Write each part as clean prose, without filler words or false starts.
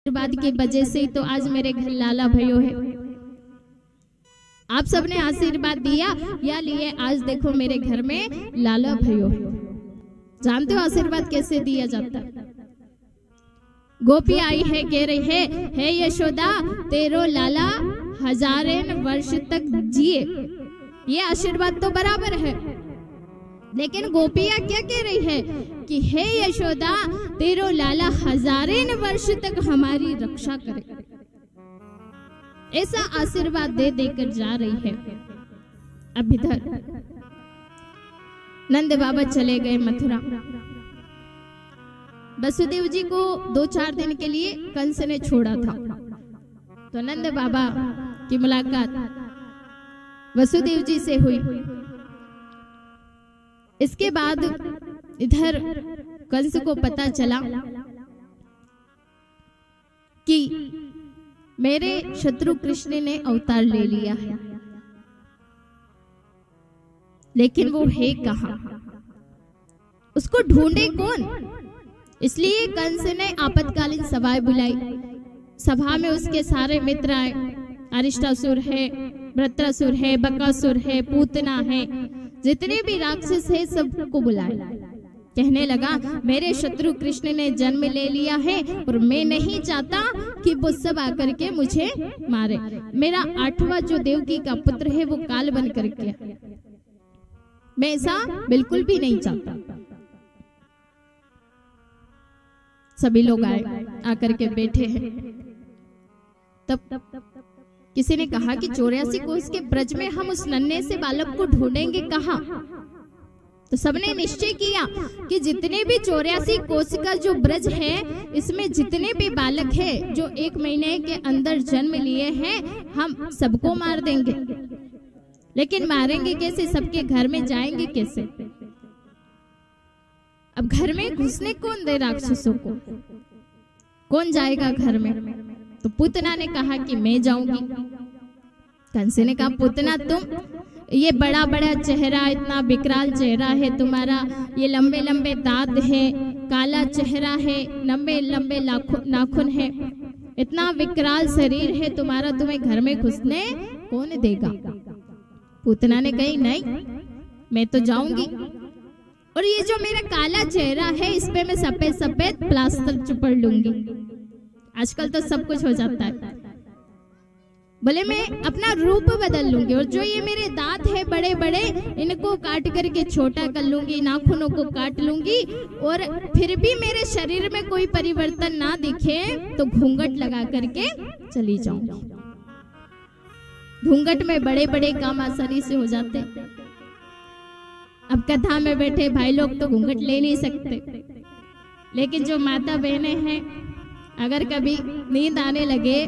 आशीर्वाद की वजह से तो आज मेरे घर लाला भयो है। आप सबने आशीर्वाद दिया या लिए, आज देखो मेरे घर में लाला भयो है। जानते हो आशीर्वाद कैसे दिया जाता? गोपी आई है, कह रही है, हे यशोदा तेरो लाला हजारें वर्ष तक जिए। ये आशीर्वाद तो बराबर है, लेकिन गोपियां क्या कह रही है कि हे यशोदा तेरो लाला हजारें वर्ष तक हमारी रक्षा करे। ऐसा आशीर्वाद दे देकर जा रही है। अब इधर नंद बाबा चले गए मथुरा। वसुदेव जी को 2-4 दिन के लिए कंस ने छोड़ा था, तो नंद बाबा की मुलाकात वसुदेव जी से हुई। इसके बाद इधर कंस को पता चला कि मेरे शत्रु कृष्ण ने अवतार ले लिया है, लेकिन वो है कहां, उसको ढूंढे कौन। इसलिए कंस ने आपातकालीन सभा बुलाई। सभा में उसके सारे मित्र आए। अरिष्टासुर है, वृत्रासुर है, बकासुर है, पूतना है, जितने भी राक्षस है सबको बुलाए। कहने लगा मेरे शत्रु कृष्ण ने जन्म ले लिया है और मैं नहीं चाहता कि वो सब आकर के मुझे मारे। मेरा 8वां जो देवकी का पुत्र है वो काल बन करके, मैं ऐसा बिल्कुल भी नहीं चाहता। सभी लोग आए, आकर के बैठे हैं। तब किसी ने कहा कि 84 कोस के ब्रज में हम उस नन्हे से बालक को ढूंढेंगे कहां? तो सबने निश्चय किया कि जितने भी 84 कोस का जो ब्रज है, इसमें जितने भी बालक है जो 1 महीने के अंदर जन्म लिए हैं, हम सबको मार देंगे। लेकिन मारेंगे कैसे? सबके घर में जाएंगे कैसे? अब घर में घुसने कौन दे राक्षसों को? कौन जाएगा घर में? तो पूतना ने कहा कि मैं जाऊंगी। कंस ने कहा पूतना तुम, ये बड़ा बड़ा चेहरा, इतना विकराल चेहरा है तुम्हारा, ये लंबे लंबे दांत है, काला चेहरा है, लंबे लंबे नाखून है, इतना विकराल शरीर है तुम्हारा, तुम्हें घर में घुसने कौन देगा? पूतना ने कही नहीं, मैं तो जाऊंगी। और ये जो मेरा काला चेहरा है इस पे मैं सफेद सफेद प्लास्टर चुपड़ लूंगी। आजकल तो सब कुछ हो जाता है। बोले मैं अपना रूप बदल लूंगी, और जो ये मेरे दांत है बड़े बड़े, इनको काट करके छोटा कर लूंगी, नाखूनों को काट लूंगी, और फिर भी मेरे शरीर में कोई परिवर्तन ना दिखे तो घूंघट लगा करके चली जाऊंगी। घूंघट में बड़े बड़े काम आसानी से हो जाते। अब कथा में बैठे भाई लोग तो घूंघट ले नहीं सकते, लेकिन जो माता बहनें हैं, अगर कभी नींद आने लगे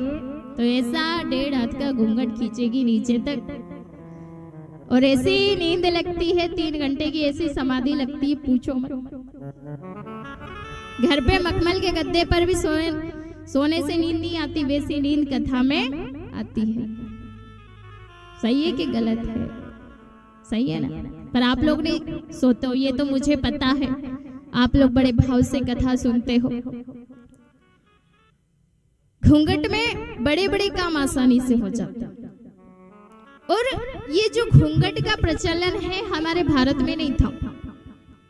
तो ऐसा 1.5 हाथ का घूंघट खींचेगी नीचे तक, और ऐसी नींद लगती है 3 घंटे की, ऐसी समाधि लगती है पूछो मत। घर पे मखमल के गद्दे पर भी सोने से नींद नहीं आती, वैसी नींद कथा में आती है। सही है कि गलत है? सही है ना? पर आप लोग नहीं सोते हो, ये तो मुझे पता है। आप लोग बड़े भाव से कथा सुनते हो। घूंघट में बड़े बड़े काम आसानी से हो जाते, और ये जो घूंघट का प्रचलन है हमारे भारत में नहीं था,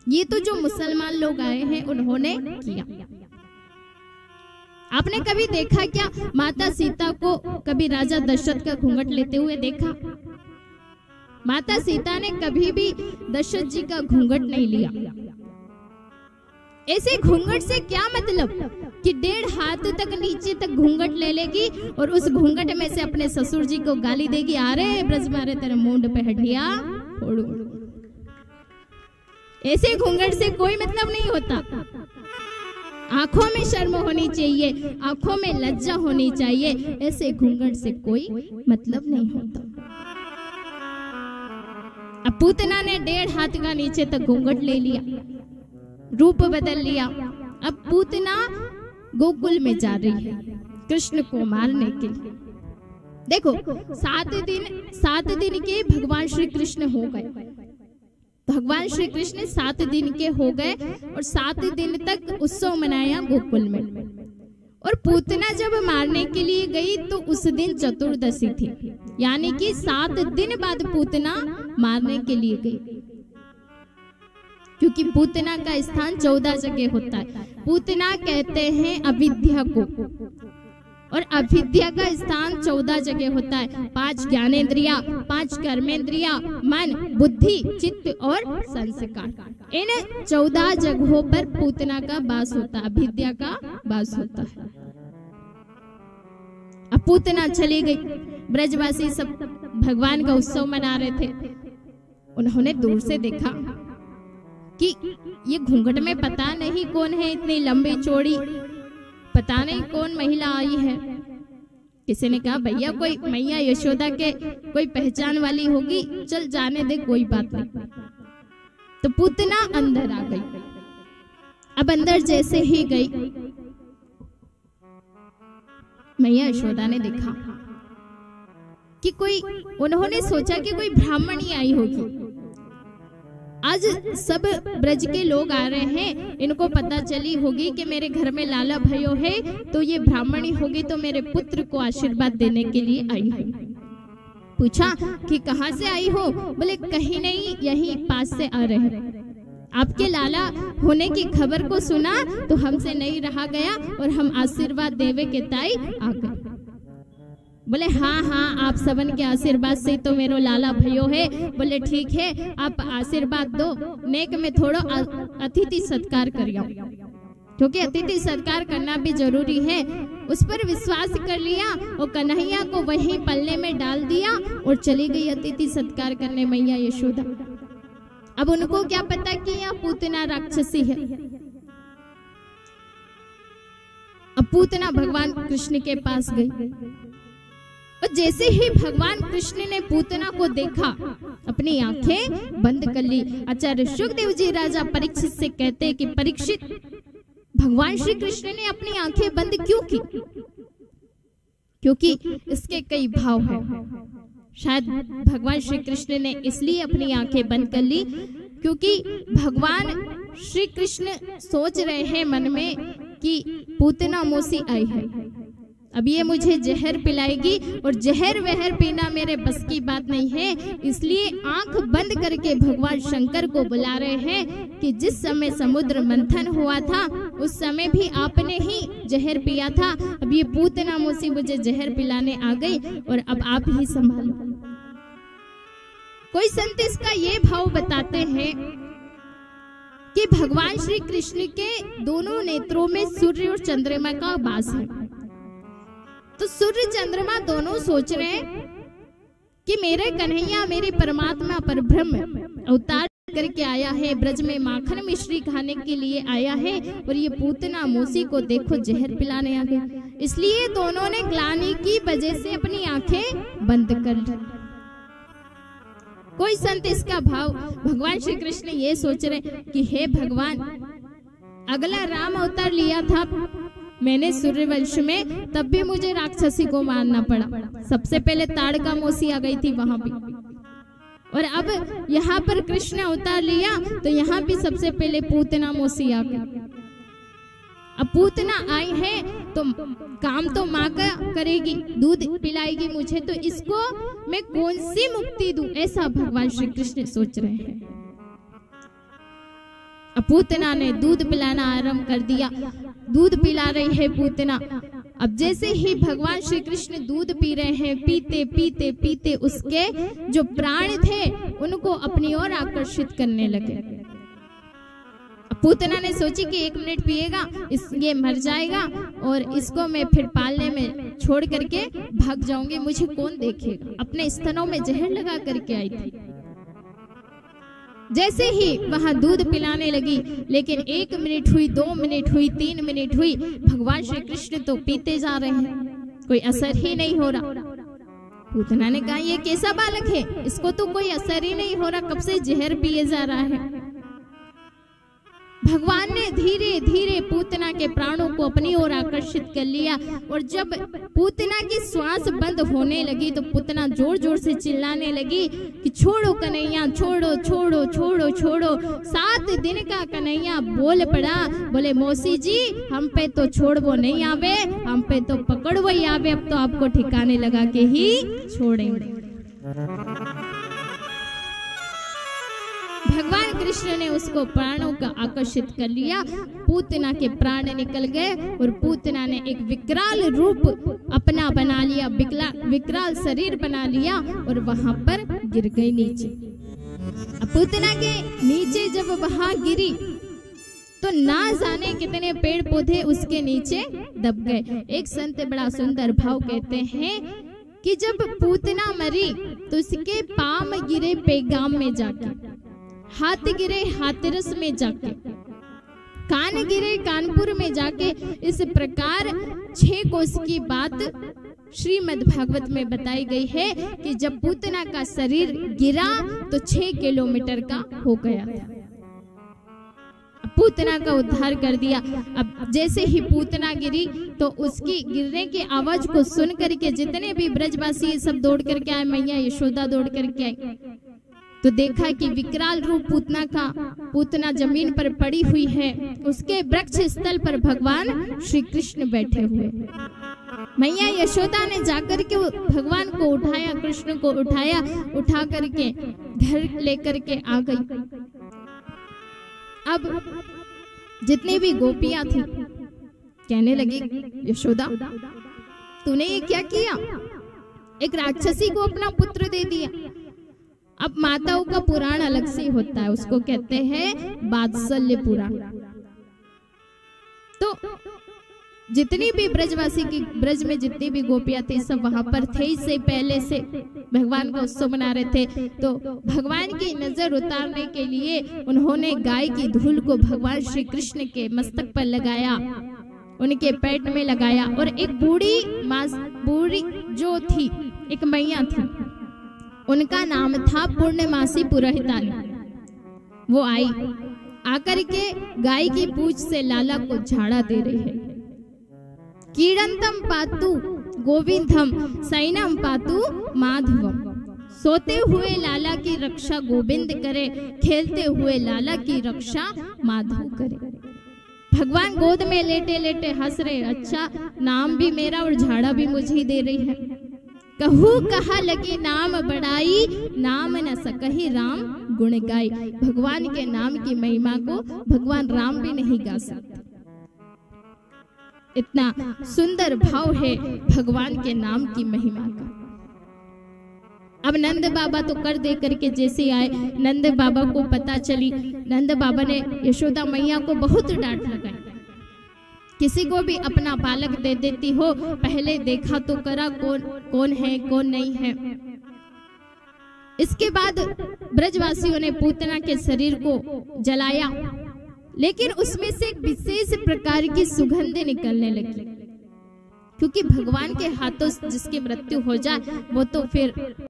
ये तो जो मुसलमान लोग आए हैं उन्होंने किया। आपने कभी देखा क्या माता सीता को कभी राजा दशरथ का घूंघट लेते हुए देखा? माता सीता ने कभी भी दशरथ जी का घूंघट नहीं लिया। ऐसे घूंघट से क्या मतलब कि 1.5 हाथ तक नीचे तक घूंघट ले लेगी, और उस घूंघट में से अपने ससुर जी को गाली देगी, अरे ब्रज मारे तेरे मुंड पे हड्डियां फोड़ू। ऐसे घूंघट से कोई मतलब नहीं होता। आंखों में शर्म होनी चाहिए, आंखों में लज्जा होनी चाहिए। ऐसे घूंघट से कोई मतलब नहीं होता। अब पूतना ने 1.5 हाथ का नीचे तक घूंघट ले लिया, रूप बदल लिया। अब पूतना गोकुल में जा रही है कृष्ण को मारने के लिए। देखो 7 दिन के भगवान श्री कृष्ण हो गए। भगवान श्री कृष्ण 7 दिन के हो गए और 7 दिन तक उत्सव मनाया गोकुल में। और पूतना जब मारने के लिए गई तो उस दिन चतुर्दशी थी, यानी कि 7 दिन बाद पूतना मारने के लिए गई, क्योंकि पूतना का स्थान 14 जगह होता है। पूतना कहते हैं अविद्या को, और अविद्या का स्थान 14 जगह होता है। 5 ज्ञानेंद्रिया, 5 कर्मेंद्रिया, मन, बुद्धि, चित्त और संस्कार। इन 14 जगहों पर पूतना का वास होता है, अविद्या का वास होता है। अब पूतना चली गई। ब्रजवासी सब भगवान का उत्सव मना रहे थे। उन्होंने दूर से देखा कि ये घूंघट में पता नहीं कौन है, इतनी लंबी चौड़ी, पता नहीं कौन महिला आई है। किसी ने कहा भैया कोई मैया यशोदा के कोई पहचान वाली होगी, चल जाने दे, कोई बात नहीं। तो पूतना अंदर आ गई। अब अंदर जैसे ही गई, मैया यशोदा ने देखा कि कोई, उन्होंने सोचा कि कोई ब्राह्मणी आई होगी। आज सब ब्रज के लोग आ रहे हैं, इनको पता चली होगी कि मेरे घर में लाला भयो है, तो ये ब्राह्मणी होगी, तो मेरे पुत्र को आशीर्वाद देने के लिए आई है। पूछा कि कहाँ से आई हो? बोले कहीं नहीं, यहीं पास से आ रहे हैं। आपके लाला होने की खबर को सुना तो हमसे नहीं रहा गया और हम आशीर्वाद देवे के ताई आ गए। बोले हाँ हाँ, आप सबन के आशीर्वाद से तो मेरो लाला भयो है। बोले ठीक है, आप आशीर्वाद दो, नेक में थोड़ा अतिथि सत्कार करियो, क्योंकि अतिथि सत्कार करना भी जरूरी है। उस पर विश्वास कर लिया और कन्हैया को वहीं पल्ले में डाल दिया और चली गई अतिथि सत्कार करने मैया यशोदा। अब उनको क्या पता कि यह पूतना राक्षसी है। अब पूतना भगवान कृष्ण के पास गई और जैसे ही भगवान कृष्ण ने पूतना को देखा, अपनी आंखें बंद कर ली। आचार्य सुखदेव जी राजा परीक्षित से कहते हैं कि परीक्षित, भगवान श्री कृष्ण ने अपनी आंखें बंद क्यों की? क्योंकि इसके कई भाव हैं। शायद भगवान श्री कृष्ण ने इसलिए अपनी आंखें बंद कर ली क्योंकि भगवान श्री कृष्ण सोच रहे हैं मन में कि पूतना मौसी आई है, अब ये मुझे जहर पिलाएगी और जहर वहर पीना मेरे बस की बात नहीं है। इसलिए आंख बंद करके भगवान शंकर को बुला रहे हैं कि जिस समय समुद्र मंथन हुआ था उस समय भी आपने ही जहर पिया था। अब ये पूतना मौसी मुझे जहर पिलाने आ गई और अब आप ही संभालो। कोई संत इसका ये भाव बताते हैं कि भगवान श्री कृष्ण के दोनों नेत्रों में सूर्य और चंद्रमा का वास है। तो सूर्य चंद्रमा दोनों सोच रहे हैं कि मेरे कन्हैया, मेरे परमात्मा परब्रह्म अवतार करके आया है, ब्रज में माखन मिश्री खाने के लिए आया है और ये पूतना मौसी को देखो जहर पिलाने आ गई। इसलिए दोनों ने ग्लानि की वजह से अपनी आंखें बंद कर ली। कोई संत इसका भाव, भगवान श्री कृष्ण ये सोच रहे कि हे भगवान, अगला राम अवतार लिया था मैंने सूर्यवंश में, तब भी मुझे राक्षसी को मारना पड़ा। सबसे पहले ताड़का मौसी आ गई थी वहां भी, और अब यहाँ पर कृष्ण अवतार लिया तो यहाँ भी सबसे पहले पूतना मौसी आ गई। अब पूतना आई है तो काम तो माँ का करेगी, दूध पिलाएगी मुझे, तो इसको मैं कौन सी मुक्ति दूं, ऐसा भगवान श्री कृष्ण सोच रहे हैं। अब पूतना ने दूध पिलाना आरंभ कर दिया। दूध पिला रही है पूतना। अब जैसे ही भगवान श्री कृष्ण दूध पी रहे हैं, पीते पीते पीते उसके जो प्राण थे उनको अपनी ओर आकर्षित करने लगे। पूतना ने सोची कि 1 मिनट पिएगा, ये मर जाएगा और इसको मैं फिर पालने में छोड़ करके भाग जाऊंगी, मुझे कौन देखेगा। अपने स्तनों में जहर लगा करके आई थी। जैसे ही वहां दूध पिलाने लगी, लेकिन 1 मिनट हुई, 2 मिनट हुई, 3 मिनट हुई, भगवान श्री कृष्ण तो पीते जा रहे हैं, कोई असर ही नहीं हो रहा। पूतना ने कहा ये कैसा बालक है, इसको तो कोई असर ही नहीं हो रहा, कब से जहर पिए जा रहा है। भगवान ने धीरे धीरे पूतना के प्राणों को अपनी ओर आकर्षित कर लिया और जब पूतना की श्वास बंद होने लगी तो पूतना जोर जोर से चिल्लाने लगी कि छोड़ो कन्हैया, छोड़ो छोड़ो छोड़ो छोड़ो। 7 दिन का कन्हैया बोल पड़ा, बोले मौसी जी हम पे तो छोड़वो नहीं आवे, हम पे तो पकड़वो ही आवे, अब तो आपको ठिकाने लगा के ही छोड़ेंगे। भगवान कृष्ण ने उसको प्राणों का आकर्षित कर लिया, पूतना के प्राण निकल गए और पूतना ने एक विकराल रूप अपना बना लिया, विकराल शरीर बना लिया और वहां पर गिर गई नीचे। पूतना के नीचे जब वहां गिरी तो ना जाने कितने पेड़ पौधे उसके नीचे दब गए। एक संत बड़ा सुंदर भाव कहते हैं कि जब पूतना मरी तो उसके पाम गिरे पैगाम में जाके, हाथ गिरे हाथरस में जाके, कान गिरे कानपुर में जाके। इस प्रकार 6 कोस की बात श्रीमद् भागवत में बताई गई है कि जब पूतना का शरीर गिरा तो 6 किलोमीटर का हो गया था। पूतना का उद्धार कर दिया। अब जैसे ही पूतना गिरी तो उसकी गिरने की आवाज को सुन करके जितने भी ब्रजवासी सब दौड़ करके आए, मैया यशोदा दौड़ करके आई तो देखा कि विकराल रूप पूतना का, पूतना जमीन पर पड़ी हुई है, उसके वृक्ष स्थल पर भगवान श्री कृष्ण बैठे हुए। मैया यशोदा ने जाकर के भगवान को उठाया, कृष्ण को उठाया, उठा करके घर लेकर के आ गई। अब जितनी भी गोपियां थी कहने लगी यशोदा तूने ये क्या किया, एक राक्षसी को अपना पुत्र दे दिया। अब माताओं का पुराण अलग से होता है, उसको कहते हैं वात्सल्य पुराण। तो जितनी भी ब्रजवासी की, ब्रज में जितनी भी गोपियां थी सब वहां पर थे। इससे पहले से भगवान का उत्सव मना रहे थे तो भगवान की नजर उतारने के लिए उन्होंने गाय की धूल को भगवान श्री कृष्ण के मस्तक पर लगाया, उनके पेट में लगाया। और एक बूढ़ी जो थी, एक मैया थी, उनका नाम था पूर्णमासी पुरोहितानी। वो आई, आकर के गाय की पूंछ से लाला को झाड़ा दे रही है। कीड़ंतम पातु गोविंदम सैनम पातु माधवम। सोते हुए लाला की रक्षा गोविंद करे, खेलते हुए लाला की रक्षा माधव करे। भगवान गोद में लेटे लेटे हंस रहे, अच्छा नाम भी मेरा और झाड़ा भी मुझे ही दे रही है। कहू कहा लगी नाम बढ़ाई, नाम न सकही राम गुण गाई। भगवान के नाम की महिमा को भगवान राम भी नहीं गा सकते। इतना सुंदर भाव है भगवान के नाम की महिमा का। अब नंद बाबा तो कर दे करके जैसे आए, नंद बाबा को पता चली, नंद बाबा ने यशोदा मैया को बहुत डांट लगाई। किसी को भी अपना बालक दे देती हो, पहले देखा तो करा कौन है कौन नहीं है। इसके बाद ब्रजवासियों ने पूतना के शरीर को जलाया, लेकिन उसमें से एक विशेष प्रकार की सुगंध निकलने लगी, क्योंकि भगवान के हाथों जिसकी मृत्यु हो जाए वो तो फिर